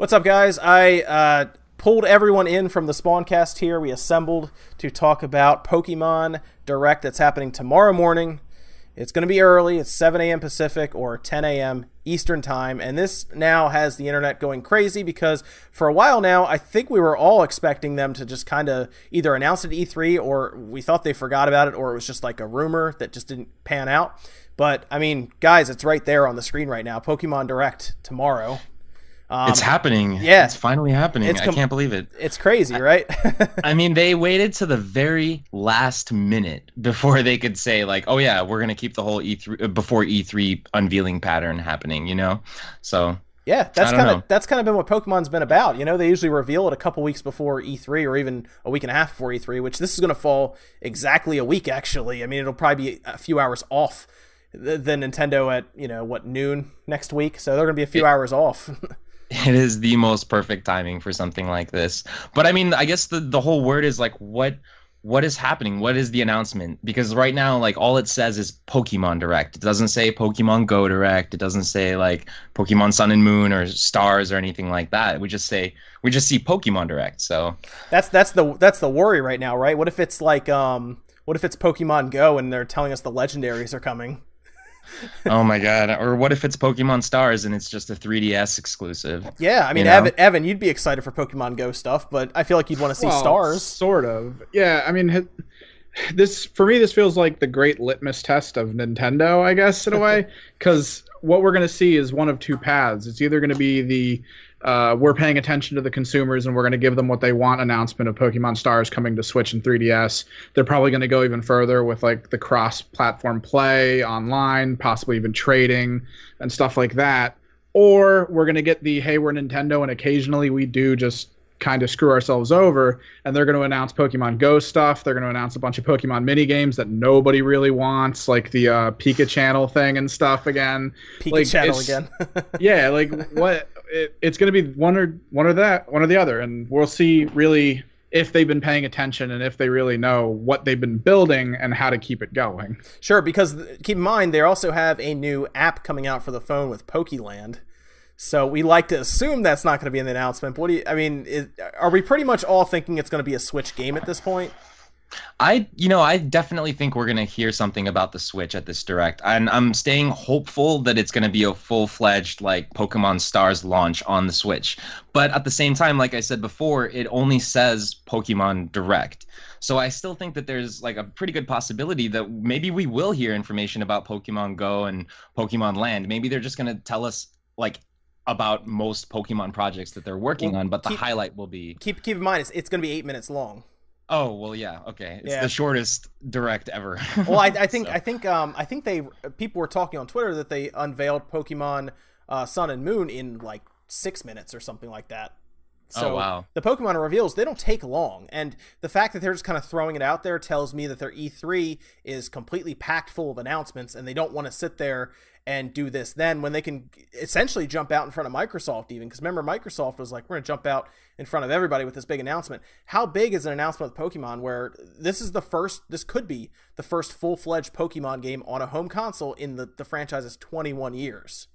What's up, guys? I pulled everyone in from the SpawnCast here. We assembled to talk about Pokemon Direct that's happening tomorrow morning. It's going to be early. It's 7 a.m. Pacific or 10 a.m. Eastern Time. And this now has the internet going crazy because for a while now, I think we were all expecting them to just kind of either announce it at E3 or we thought they forgot about it or it was just like a rumor that just didn't pan out. But, I mean, guys, it's right there on the screen right now. Pokemon Direct tomorrow. It's happening. Yeah. It's finally happening. I can't believe it. It's crazy, right? I mean, they waited to the very last minute before they could say, like, oh, yeah, we're going to keep the whole E3 before E3 unveiling pattern happening, you know? So, yeah, that's kind of been what Pokemon's been about. You know, they usually reveal it a couple weeks before E3 or even a week and a half before E3, which this is going to fall exactly a week, actually. I mean, it'll probably be a few hours off than Nintendo at, you know, what, noon next week? So they're going to be a few hours off. It is the most perfect timing for something like this. But I mean, I guess the whole word is like, what is happening? What is the announcement? Because right now, like, all it says is Pokemon Direct. It doesn't say Pokemon Go Direct. It doesn't say like Pokemon Sun and Moon or Stars or anything like that. We just see Pokemon Direct. So that's the worry right now, right? What if it's like what if it's Pokemon Go and they're telling us the legendaries are coming? Oh my god. Or what if it's Pokemon Stars and it's just a 3DS exclusive? Yeah, I mean, you know? Evan, you'd be excited for Pokemon Go stuff, but I feel like you'd want to see Stars. Sort of. Yeah, I mean, this feels like the great litmus test of Nintendo, I guess, in a way, because what we're going to see is one of two paths. It's either going to be the we're paying attention to the consumers and we're going to give them what they want announcement of Pokemon Stars coming to Switch and 3DS. They're probably going to go even further with like the cross-platform play online, possibly even trading and stuff like that. Or we're going to get the, hey, we're Nintendo and occasionally we do just kind of screw ourselves over, and they're going to announce Pokemon Go stuff. They're going to announce a bunch of Pokemon mini games that nobody really wants, like the Pika Channel thing and stuff again. Pika Channel again. Yeah, like what? It's going to be one or the other, and we'll see really if they've been paying attention and if they really know what they've been building and how to keep it going. Sure, because keep in mind they also have a new app coming out for the phone with Pokeland. So we like to assume that's not going to be in the announcement. But are we pretty much all thinking it's going to be a Switch game at this point? I definitely think we're going to hear something about the Switch at this Direct. And I'm staying hopeful that it's going to be a full-fledged like Pokemon Stars launch on the Switch. But at the same time, like I said before, it only says Pokemon Direct. So I still think that there's like a pretty good possibility that maybe we will hear information about Pokemon Go and Pokemon Land. Maybe they're just going to tell us like about most Pokemon projects that they're working on, but the highlight will be... Keep in mind, it's going to be 8 minutes long. Oh, well, yeah, okay. It's the shortest Direct ever. Well, I think people were talking on Twitter that they unveiled Pokemon Sun and Moon in like 6 minutes or something like that. So wow. The Pokemon reveals, they don't take long. And the fact that they're just kind of throwing it out there tells me that their E3 is completely packed full of announcements and they don't want to sit there and do this then when they can essentially jump out in front of Microsoft even. Because remember, Microsoft was like, we're going to jump out in front of everybody with this big announcement. How big is an announcement with Pokemon where this could be the first full-fledged Pokemon game on a home console in the franchise's 21 years?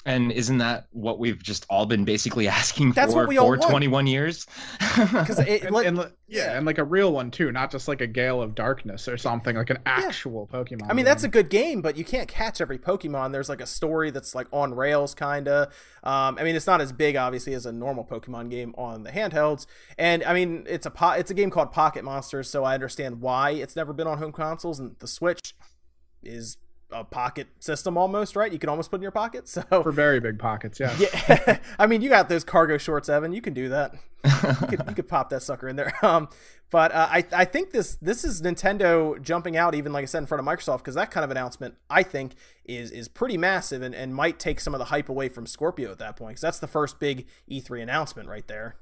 And isn't that what we've just all been basically asking for 21 years? And like a real one too, not just like a Gale of Darkness or something, like an actual Pokemon. I mean, that's a good game, but you can't catch every Pokemon. There's like a story that's like on rails, kind of. I mean, it's not as big, obviously, as a normal Pokemon game on the handhelds. And I mean, it's a game called Pocket Monsters, so I understand why it's never been on home consoles, and the Switch is a pocket system almost, right? You can almost put in your pocket. So for very big pockets, yeah. I mean, you got those cargo shorts, Evan. You can do that. You could pop that sucker in there. But I think this is Nintendo jumping out, even like I said, in front of Microsoft, because that kind of announcement I think is pretty massive and might take some of the hype away from Scorpio at that point, because that's the first big E3 announcement right there.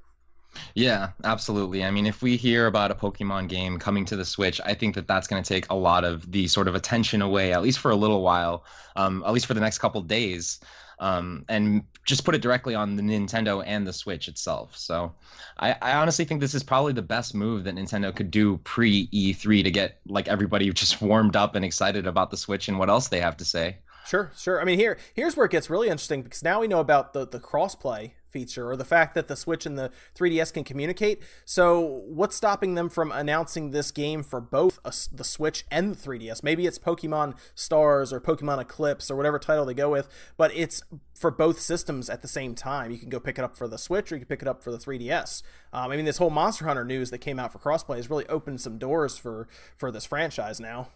Yeah, absolutely. I mean, if we hear about a Pokemon game coming to the Switch, I think that that's going to take a lot of the sort of attention away, at least for a little while, at least for the next couple days, and just put it directly on the Nintendo and the Switch itself. So I honestly think this is probably the best move that Nintendo could do pre-E3 to get like everybody just warmed up and excited about the Switch and what else they have to say. Sure, sure. I mean, here's where it gets really interesting, because now we know about the crossplay feature, or the fact that the Switch and the 3DS can communicate. So what's stopping them from announcing this game for both the Switch and the 3DS? Maybe it's Pokemon Stars or Pokemon Eclipse or whatever title they go with, but it's for both systems at the same time. You can go pick it up for the Switch, or you can pick it up for the 3DS. I mean, this whole Monster Hunter news that came out for crossplay has really opened some doors for this franchise now.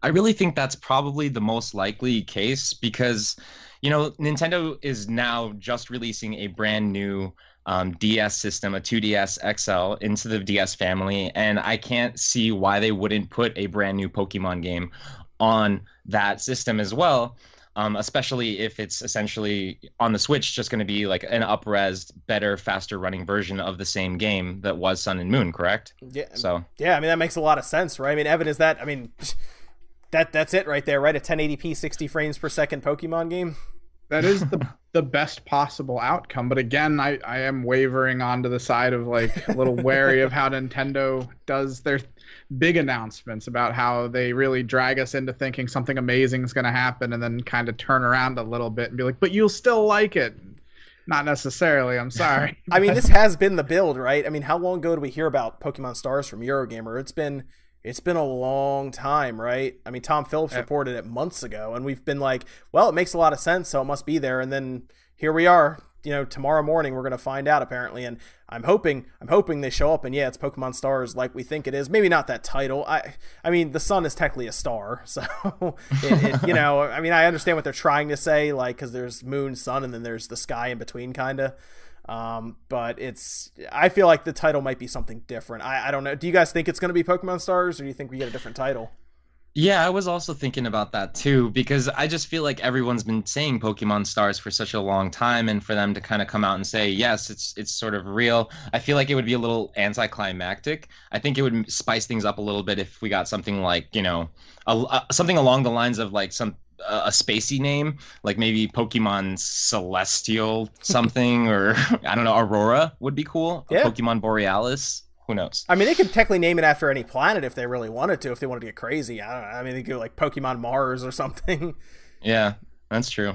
I really think that's probably the most likely case, because, you know, Nintendo is now just releasing a brand new DS system, a 2DS XL, into the DS family, and I can't see why they wouldn't put a brand new Pokemon game on that system as well, especially if it's essentially on the Switch just going to be like an up-res, better, faster running version of the same game that was Sun and Moon, correct? Yeah. So yeah, I mean, that makes a lot of sense, right? I mean, Evan, is that, I mean, that's it right there, right? A 1080p 60 frames per second Pokemon game. That is the best possible outcome. But again, I am wavering onto the side of like a little wary of how Nintendo does their big announcements about how they really drag us into thinking something amazing is going to happen, and then kind of turn around a little bit and be like, but you'll still like it. Not necessarily, I'm sorry. I mean, this has been the build, right? I mean, how long ago did we hear about Pokemon Stars from Eurogamer? It's been a long time, right? I mean, Tom Phillips reported it months ago, and we've been like, well, it makes a lot of sense, so it must be there. And then here we are, you know, tomorrow morning we're going to find out, apparently. And I'm hoping they show up, and yeah, it's Pokemon Stars like we think it is. Maybe not that title. I mean, the sun is technically a star, so you know, I mean, I understand what they're trying to say, like, because there's moon, sun, and then there's the sky in between, kind of. But I feel like the title might be something different. I don't know. Do you guys think it's going to be Pokemon Stars, or do you think we get a different title? Yeah, I was also thinking about that too, because I just feel like everyone's been saying Pokemon Stars for such a long time, and for them to kind of come out and say, yes, it's sort of real, I feel like it would be a little anticlimactic. I think it would spice things up a little bit if we got something like, you know, something along the lines of like a spacey name, like maybe Pokemon Celestial something, or I don't know, Aurora would be cool. Yeah. Pokemon Borealis. Who knows? I mean, they could technically name it after any planet if they really wanted to, if they wanted to get crazy. I don't know. I mean, they could go like Pokemon Mars or something. Yeah, that's true.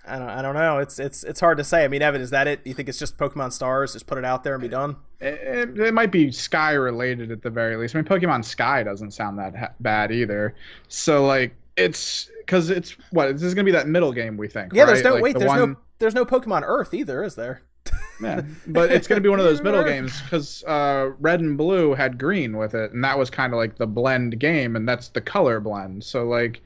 I don't know. It's hard to say. I mean, Evan, is that it? You think it's just Pokemon Stars? Just put it out there and be done? It might be Sky related at the very least. I mean, Pokemon Sky doesn't sound that bad either. So like, it's because it's what, this is gonna be that middle game, we think. Yeah, right? There's no Pokemon Earth either, is there? Yeah, but it's going to be one of those middle games, because Red and Blue had Green with it, and that was kind of like the blend game, and that's the color blend. So like,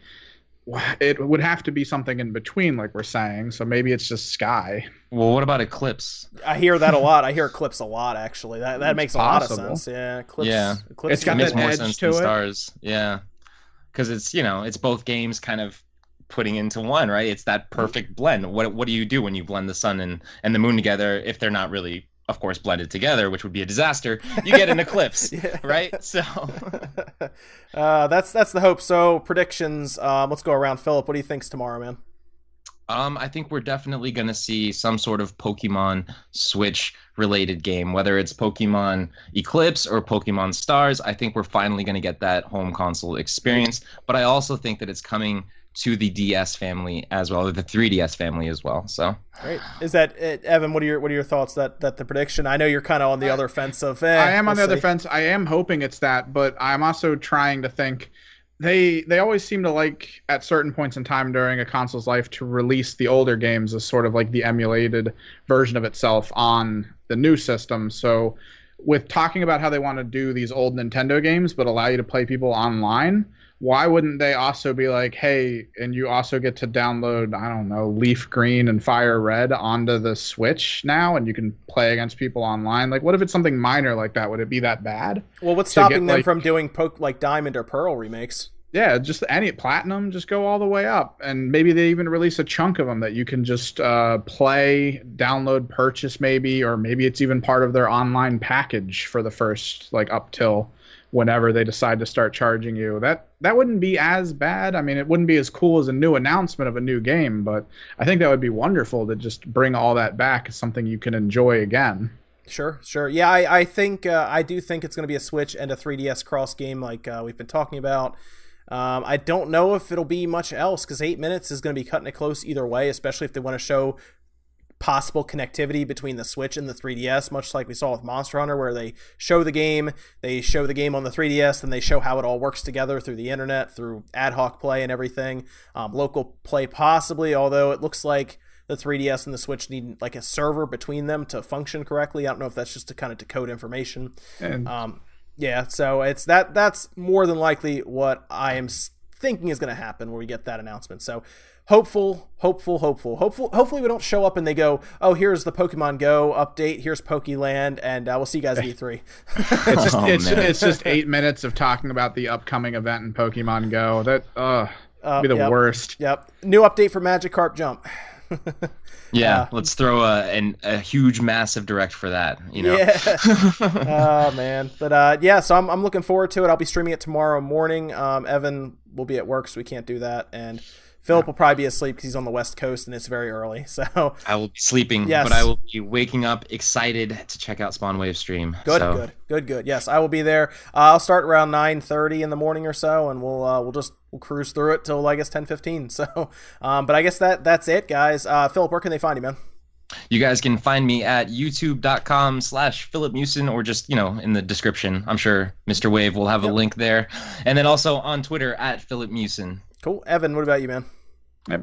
it would have to be something in between, like we're saying. So maybe it's just Sky. Well, what about Eclipse? I hear that a lot. I hear Eclipse a lot, actually. That makes a lot of sense. Yeah, Eclipse. Yeah, Eclipse it's got makes that more edge sense to than it. Stars. Yeah, because it's, you know, it's both games kind of putting into one, right? It's that perfect blend. What do you do when you blend the sun and the moon together, if they're not really, of course, blended together, which would be a disaster? You get an eclipse. Yeah. Right? So that's the hope. So predictions, let's go around. Philip, what do you think's tomorrow, man? I think we're definitely going to see some sort of Pokemon Switch related game, whether it's Pokemon Eclipse or Pokemon Stars. I think we're finally going to get that home console experience, but I also think that it's coming to the DS family as well, or the 3DS family as well. So great. Is that it, Evan? What are your thoughts? That the prediction? I know you're kind of on the other fence of. I am on the other fence. I am hoping it's that, but I'm also trying to think. They always seem to like, at certain points in time during a console's life, to release the older games as sort of like the emulated version of itself on the new system. So with talking about how they want to do these old Nintendo games but allow you to play people online, why wouldn't they also be like, hey, and you also get to download, I don't know, Leaf Green and Fire Red onto the Switch now, and you can play against people online? Like, what if it's something minor like that? Would it be that bad? Well, what's stopping them from doing like Diamond or Pearl remakes? Yeah, just any Platinum, just go all the way up. And maybe they even release a chunk of them that you can just play, download, purchase maybe, or maybe it's even part of their online package for the first, like, up till whenever they decide to start charging you. That wouldn't be as bad. I mean, it wouldn't be as cool as a new announcement of a new game, but I think that would be wonderful to just bring all that back as something you can enjoy again. Sure. Yeah, I think I do think it's going to be a Switch and a 3DS cross game, like we've been talking about. I don't know if it'll be much else, because 8 minutes is going to be cutting it close either way, especially if they want to show possible connectivity between the Switch and the 3DS, much like we saw with Monster Hunter, where they show the game on the 3DS, then they show how it all works together through the internet, through ad hoc play and everything. Local play possibly, although it looks like the 3DS and the Switch need like a server between them to function correctly. I don't know if that's just to kind of decode information. And yeah, so it's that's more than likely what I am thinking is going to happen when we get that announcement. So hopefully we don't show up and they go, oh, here's the Pokemon Go update, here's Pokeland, and we'll see you guys at E3. It's just 8 minutes of talking about the upcoming event in Pokemon Go. That be the worst. Yep. New update for Magikarp Jump. Yeah, let's throw a huge, massive direct for that. You know. Yeah. Oh man, but yeah. So I'm looking forward to it. I'll be streaming it tomorrow morning. Evan will be at work, so we can't do that, and Philip will probably be asleep because he's on the West Coast and it's very early. So I will be sleeping, yes, but I will be waking up excited to check out Spawn Wave stream. Good. Yes, I will be there. I'll start around 9:30 in the morning or so, and we'll cruise through it till I guess 10:15. So, but I guess that's it, guys. Philip, where can they find you, man? You guys can find me at youtube.com/PhilipMusin, or just, in the description. I'm sure Mr. Wave will have a link there. And then also on Twitter at PhilipMusin. Cool. Evan, what about you, man?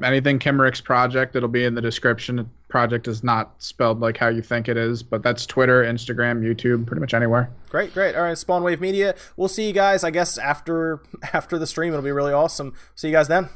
Anything Kimrick's project, it'll be in the description. The project is not spelled like how you think it is, but that's Twitter, Instagram, YouTube, pretty much anywhere. Great. All right, Spawn Wave Media. We'll see you guys, I guess, after the stream. It'll be really awesome. See you guys then.